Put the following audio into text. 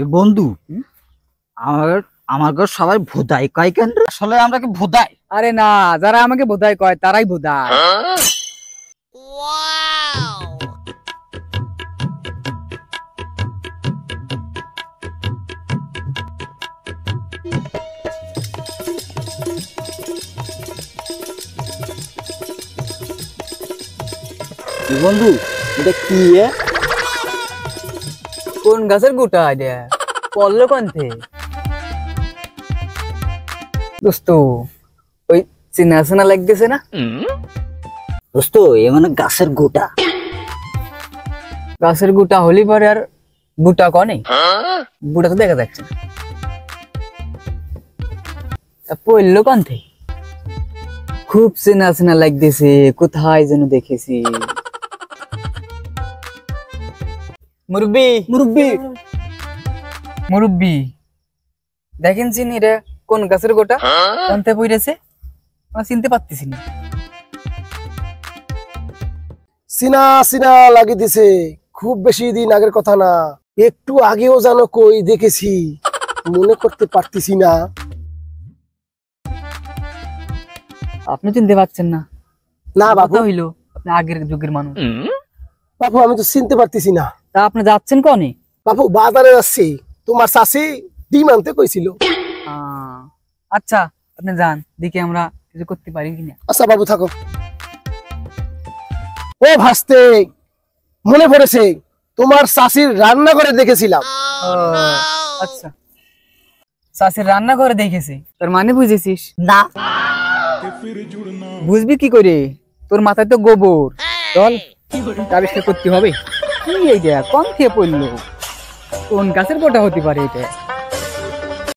বন্ধু, আমার আমার ঘর সবাই ভোদাই কয় কেন রে? আসলে আমরা কি ভোদাই? আরে না, যারা আমাকে বোধাই কয় তারাই বোধাই। বন্ধু, এটা কি? কোন গাছের গোটা এটা পড়লো কোনথে? দোস্ত ওই চিনা চিনা লাগতেছে না? দোস্ত, এ মানে গাছের গোটা। গাছের গোটা হলি পরে আর বুটা কনে, বুটা তো দেখা যাচ্ছে না। পড়লো কোনথে? খুব চেনা চেনা লাগতেছে, কোথায় যেন দেখেছি। মুরব্বি মুরব্বি মুরব্বি, দেখেন চিনি রে কোন গাছের গোটা কোনতে পড়েছে? আমরা চিনতে পারতেছি না। সিনা সিনা লাগি দিছে, খুব বেশি দিন আগের কথা না, একটু আগেও জানো কই দেখেছি, মনে করতে পারতেছি না। আপনি চিনতে পারছেন না? না বাবু, হইলো আপনি আগের যুগের মানুষ। বাবু আমি তো চিনতে পারতেছি না। তা আপনি যাচ্ছেন কনে? বাবু বাজারে যাচ্ছি, তোমার চাষি ডিম আনতে কইছিল। আচ্ছা আপনি যান, দেখি আমরা কিছু করতে পারি কিনা। আচ্ছা বাবু থাকো। ও ভাসতে, মনে পড়েছে, তোমার চাষির রান্নাঘরে দেখেছিলাম। আচ্ছা, চাষির রান্নাঘরে দেখেছি, তোর মানে বুঝেছিস না, বুঝবি কি করে? তোর মাথায় তো গোবর। চল আবিষ্কার করতে হবে। কি এইটা কোন থেকে পড়লো? কোন গাছের গোটা হতে পারে এটা?